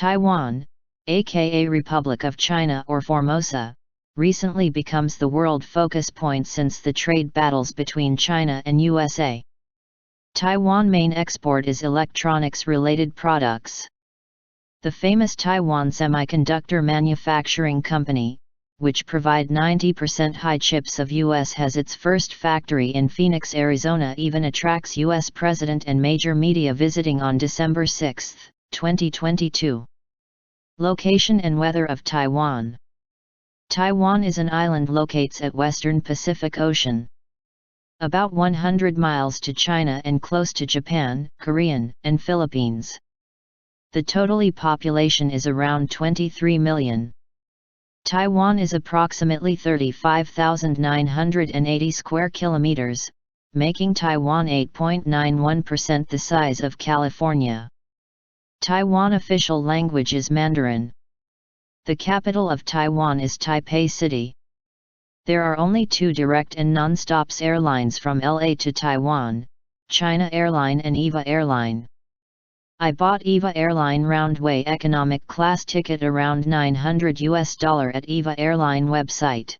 Taiwan, aka Republic of China or Formosa, recently becomes the world focus point since the trade battles between China and USA. Taiwan main export is electronics-related products. The famous Taiwan Semiconductor Manufacturing Company, which provide 90% high chips of US, has its first factory in Phoenix, Arizona, even attracts US President and major media visiting on December 6, 2022. Location and weather of Taiwan. Taiwan is an island located at Western Pacific Ocean. About 100 miles to China and close to Japan, Korean, and Philippines. The total population is around 23 million. Taiwan is approximately 35,980 square kilometers, making Taiwan 8.91% the size of California. Taiwan official language is Mandarin. The capital of Taiwan is Taipei City. There are only 2 direct and nonstops airlines from LA to Taiwan, China Airline and EVA Airline. I bought EVA Airline round-way economic class ticket around $900 at EVA Airline website.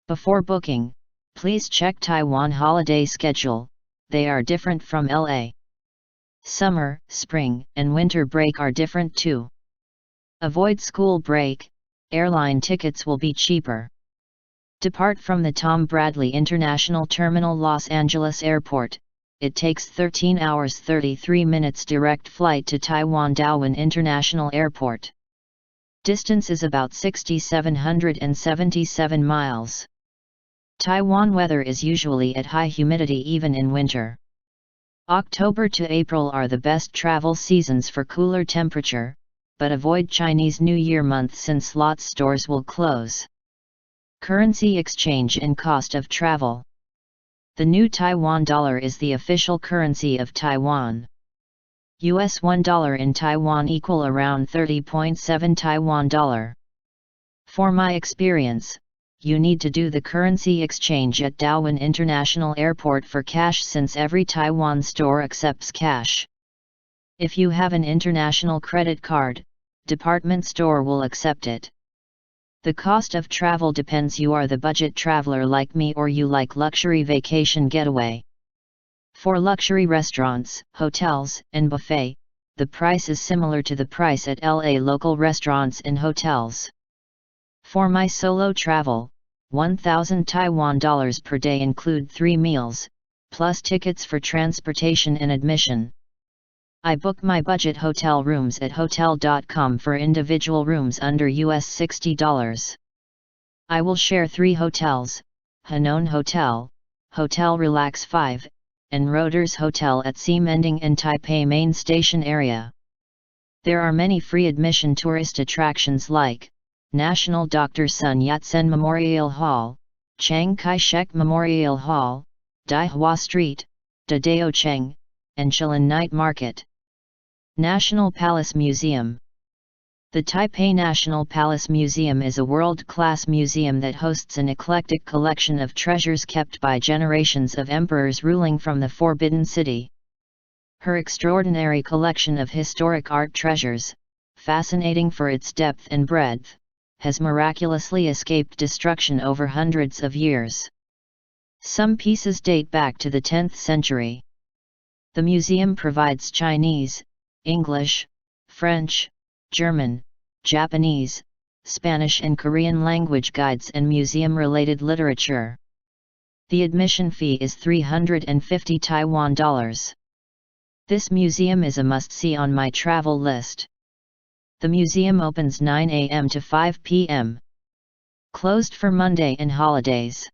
Before booking, please check Taiwan holiday schedule, they are different from LA. Summer, spring, and winter break are different too. Avoid school break, airline tickets will be cheaper. Depart from the Tom Bradley International Terminal Los Angeles Airport. It takes 13 hours 33 minutes direct flight to Taiwan Taoyuan International Airport. Distance is about 6,777 miles. Taiwan weather is usually at high humidity even in winter. October to April are the best travel seasons for cooler temperature, but avoid Chinese New Year month since lots stores will close. Currency exchange and cost of travel. The new Taiwan dollar is the official currency of Taiwan. US $1 in Taiwan equal around 30.7 Taiwan dollar. For my experience, you need to do the currency exchange at Taoyuan International Airport for cash since every Taiwan store accepts cash. If you have an international credit card, department store will accept it. The cost of travel depends. You are the budget traveler like me or you like luxury vacation getaway. For luxury restaurants, hotels, and buffet, the price is similar to the price at LA local restaurants and hotels. For my solo travel, 1,000 Taiwan dollars per day include 3 meals, plus tickets for transportation and admission. I book my budget hotel rooms at Hotel.com for individual rooms under US $60. I will share 3 hotels, Hanoi Hotel, Hotel Relax 5, and Roders Hotel at Ximending and Taipei main station area. There are many free admission tourist attractions like National Dr. Sun Yat-Sen Memorial Hall, Chiang Kai-Shek Memorial Hall, Dai Hua Street, Dadao Cheng, and Shilin Night Market. National Palace Museum. The Taipei National Palace Museum is a world-class museum that hosts an eclectic collection of treasures kept by generations of emperors ruling from the Forbidden City. Her extraordinary collection of historic art treasures, fascinating for its depth and breadth, has miraculously escaped destruction over hundreds of years. Some pieces date back to the 10th century. The museum provides Chinese, English, French, German, Japanese, Spanish and Korean language guides and museum-related literature. The admission fee is 350 Taiwan dollars. This museum is a must-see on my travel list. The museum opens 9 a.m. to 5 p.m. Closed for Monday and holidays.